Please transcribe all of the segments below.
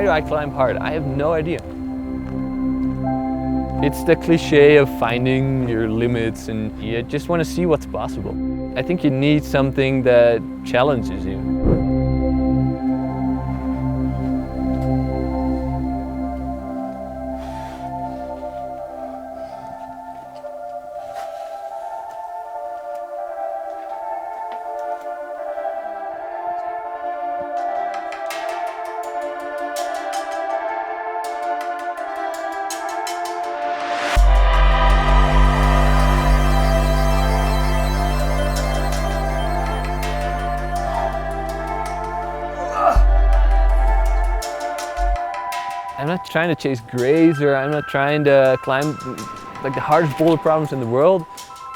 do I climb hard? I have no idea. It's the cliche of finding your limits and you just want to see what's possible. I think you need something that challenges you. I'm not trying to chase grades, or I'm not trying to climb like the hardest boulder problems in the world.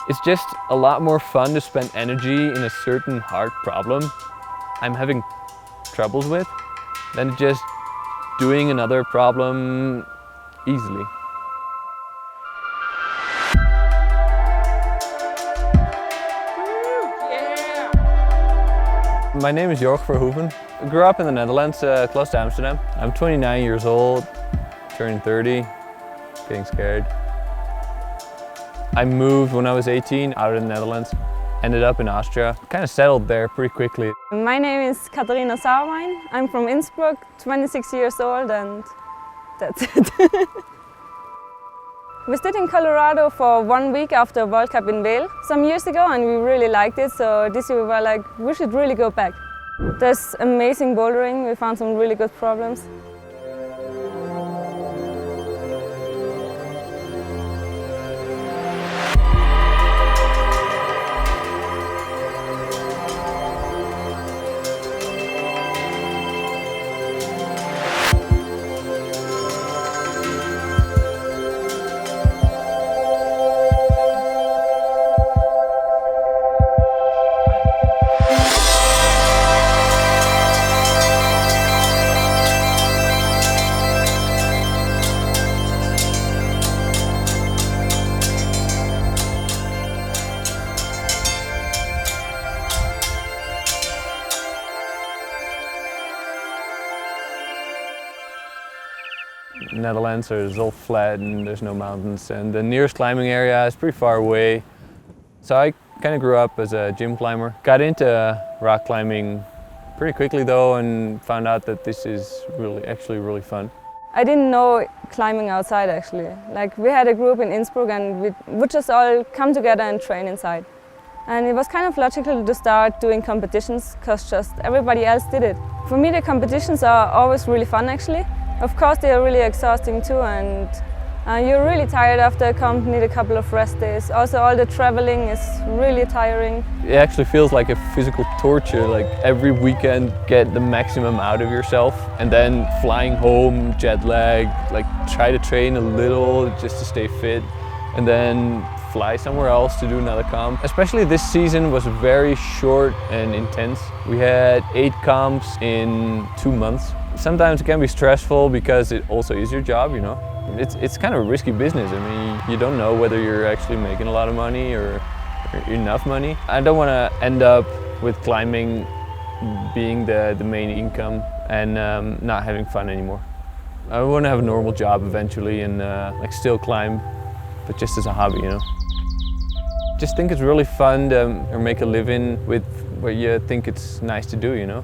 It's just a lot more fun to spend energy in a certain hard problem I'm having troubles with than just doing another problem easily. My name is Jorg Verhoeven. I grew up in the Netherlands, close to Amsterdam. I'm 29 years old, turning 30, getting scared. I moved when I was 18 out of the Netherlands, ended up in Austria. Kind of settled there pretty quickly. My name is Katha Saurwein. I'm from Innsbruck, 26 years old, and that's it. We stayed in Colorado for 1 week after a World Cup in Vail some years ago, and we really liked it, so this year we were like, we should really go back. There's amazing bouldering, we found some really good problems. Netherlands is all flat and there's no mountains, and the nearest climbing area is pretty far away. So I kind of grew up as a gym climber. Got into rock climbing pretty quickly though, and found out that this is actually really fun. I didn't know climbing outside actually. Like, we had a group in Innsbruck and we would just all come together and train inside. And it was kind of logical to start doing competitions because just everybody else did it. For me, the competitions are always really fun actually. Of course, they are really exhausting too, and you're really tired after a comp, need a couple of rest days. Also, all the traveling is really tiring. It actually feels like a physical torture, like every weekend get the maximum out of yourself, and then flying home, jet lag, like try to train a little just to stay fit, and then fly somewhere else to do another comp. Especially this season was very short and intense. We had 8 comps in 2 months. Sometimes it can be stressful because it also is your job, you know. It's kind of a risky business. I mean, you don't know whether you're actually making a lot of money or enough money. I don't want to end up with climbing being the main income and not having fun anymore. I want to have a normal job eventually and like still climb, but just as a hobby, you know. Just think it's really fun to make a living with what you think it's nice to do, you know.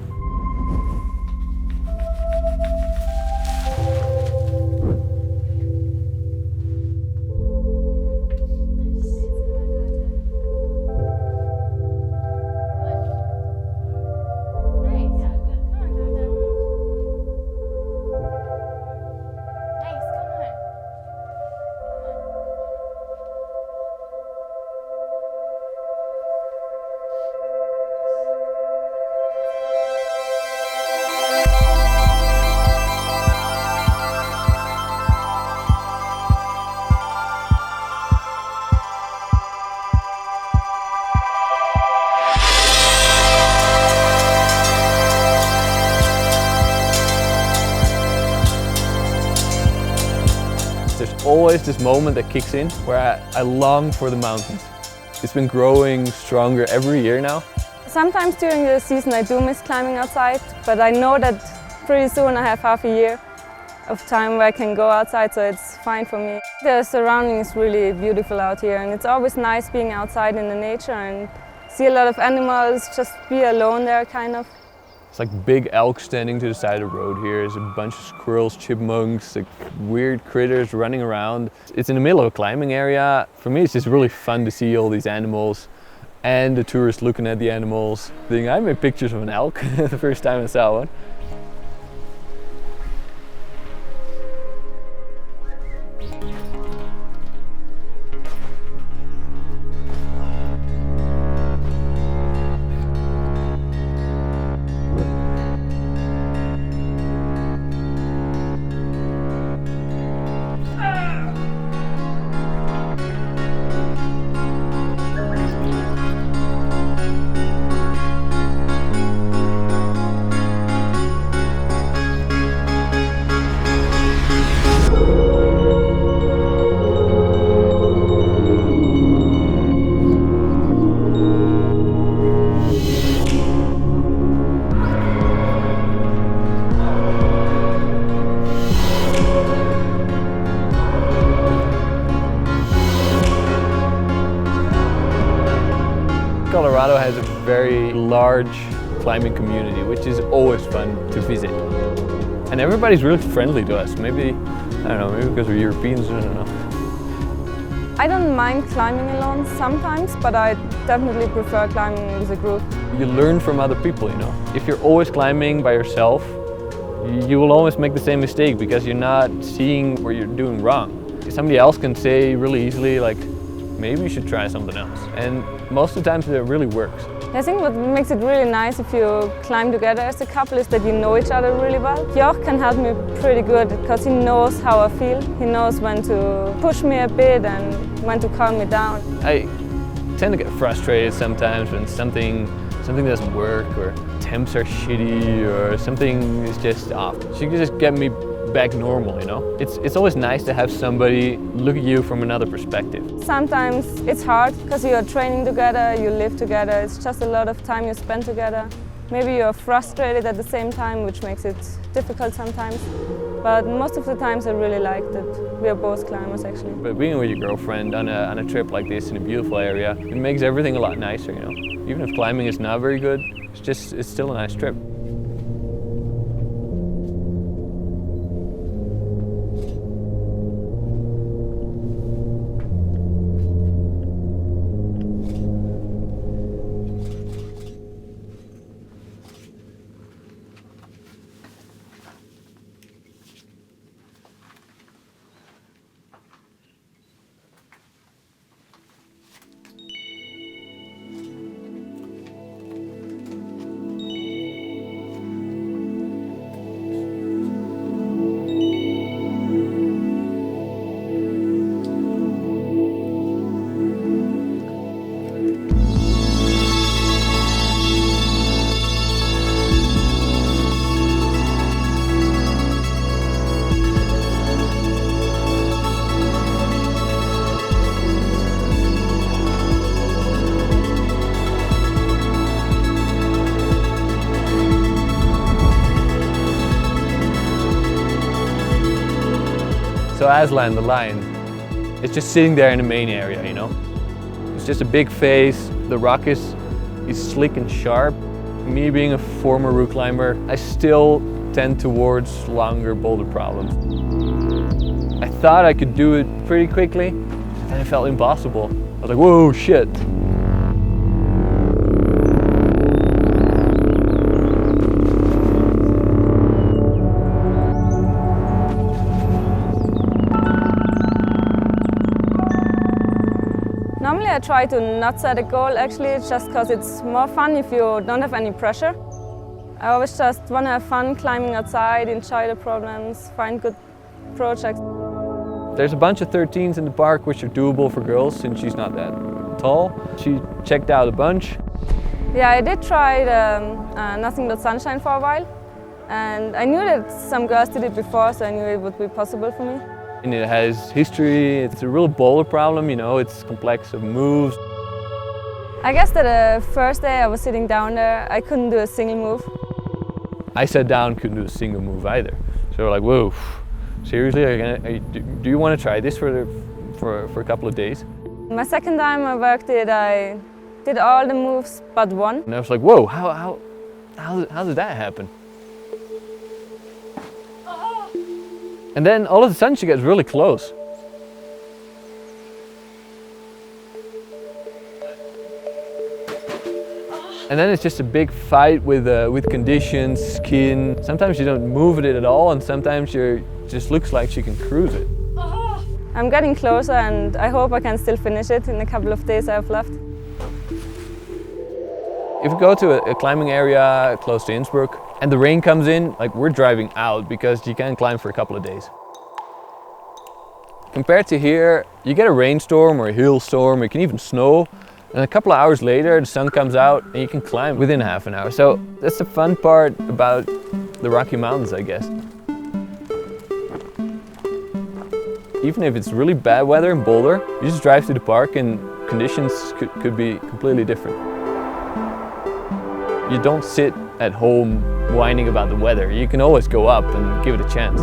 There's always this moment that kicks in where I long for the mountains. It's been growing stronger every year now. Sometimes during the season I do miss climbing outside, but I know that pretty soon I have half a year of time where I can go outside, so it's fine for me. The surrounding is really beautiful out here, and it's always nice being outside in the nature and see a lot of animals, just be alone there kind of. It's like big elk standing to the side of the road here. There's a bunch of squirrels, chipmunks, like weird critters running around. It's in the middle of a climbing area. For me, it's just really fun to see all these animals and the tourists looking at the animals. I made pictures of an elk the first time I saw one. Colorado has a very large climbing community, which is always fun to visit. And everybody's really friendly to us. Maybe, I don't know, maybe because we're Europeans, I don't know. I don't mind climbing alone sometimes, but I definitely prefer climbing with a group. You learn from other people, you know. If you're always climbing by yourself, you will always make the same mistake because you're not seeing what you're doing wrong. Somebody else can say really easily, like, maybe you should try something else. And most of the times it really works. I think what makes it really nice if you climb together as a couple is that you know each other really well. Jorg can help me pretty good because he knows how I feel. He knows when to push me a bit and when to calm me down. I tend to get frustrated sometimes when something doesn't work, or temps are shitty, or something is just off. She can just get me back normal, you know? It's always nice to have somebody look at you from another perspective. Sometimes it's hard because you're training together, you live together, it's just a lot of time you spend together. Maybe you're frustrated at the same time, which makes it difficult sometimes. But most of the times I really like that we are both climbers actually. But being with your girlfriend on a trip like this in a beautiful area, it makes everything a lot nicer, you know? Even if climbing is not very good, it's still a nice trip. So Aslan, the lion, it's just sitting there in the main area, you know? It's just a big face, the rock is slick and sharp. Me being a former route climber, I still tend towards longer boulder problems. I thought I could do it pretty quickly, and it felt impossible. I was like, whoa, shit. Normally I try to not set a goal actually, just because it's more fun if you don't have any pressure. I always just want to have fun climbing outside, enjoy the problems, find good projects. There's a bunch of 13s in the park which are doable for girls since she's not that tall. She checked out a bunch. Yeah, I did try Nothing But Sunshine for a while, and I knew that some girls did it before, so I knew it would be possible for me. And it has history, it's a real boulder problem, you know, it's complex of moves. I guess that the first day I was sitting down there, I couldn't do a single move. I sat down, couldn't do a single move either. So we're like, whoa, Seriously, do you want to try this for a couple of days? My second time I worked it, I did all the moves but one. And I was like, whoa, how did that happen? And then all of a sudden she gets really close. And then it's just a big fight with conditions, skin. Sometimes you don't move it at all, and sometimes it just looks like she can cruise it. I'm getting closer, and I hope I can still finish it in a couple of days I have left. If we go to a climbing area close to Innsbruck and the rain comes in, like, we're driving out because you can't climb for a couple of days. Compared to here, you get a rainstorm or a hailstorm, or it can even snow. And a couple of hours later, the sun comes out and you can climb within half an hour. So that's the fun part about the Rocky Mountains, I guess. Even if it's really bad weather in Boulder, you just drive to the park and conditions could be completely different. You don't sit at home whining about the weather. You can always go up and give it a chance.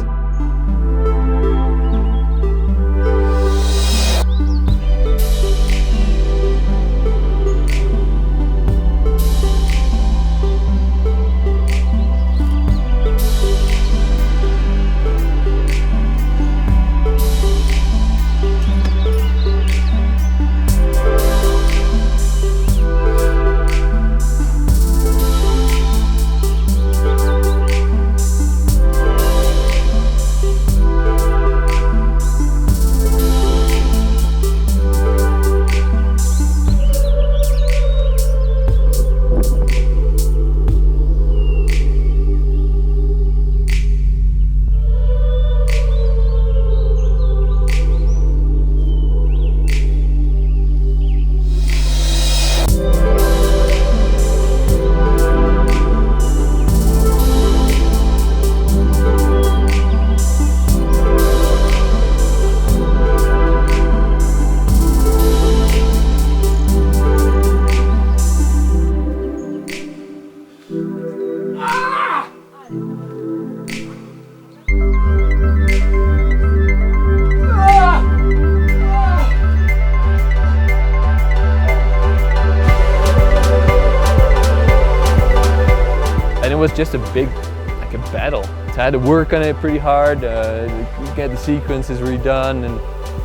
It was just a big, like a battle. So I had to work on it pretty hard, get the sequences redone, and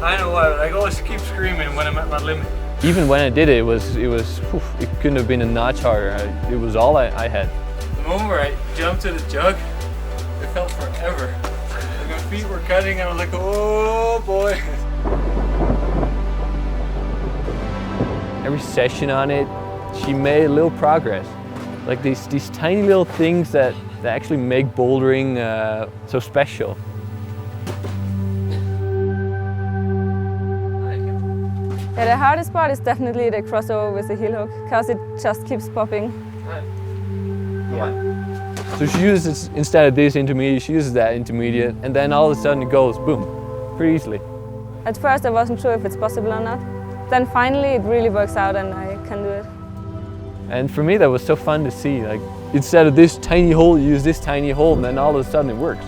I know what, I always keep screaming when I'm at my limit. Even when I did it, it couldn't have been a notch harder. It was all I had. The moment where I jumped to the jug, it felt forever. Like my feet were cutting, and I was like, oh boy. Every session on it, she made a little progress. Like these tiny little things that actually make bouldering so special. Yeah, the hardest part is definitely the crossover with the heel hook, because it just keeps popping. Yeah. So she uses, instead of this intermediate, she uses that intermediate, and then all of a sudden it goes boom, pretty easily. At first I wasn't sure if it's possible or not. Then finally it really works out and I can do it. And for me that was so fun to see. Like, instead of this tiny hole, you use this tiny hole, and then all of a sudden it works.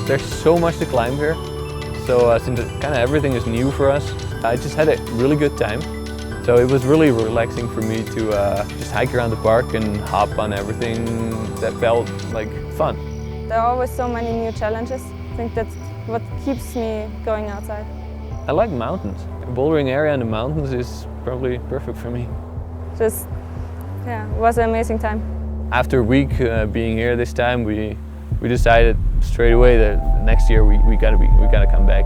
There's so much to climb here, so since kind of everything is new for us, I just had a really good time. So it was really relaxing for me to just hike around the park and hop on everything that felt like fun. There are always so many new challenges. I think that's what keeps me going outside. I like mountains. The bouldering area in the mountains is probably perfect for me. Just, yeah, it was an amazing time. After a week being here this time, we decided straight away that next year we gotta come back.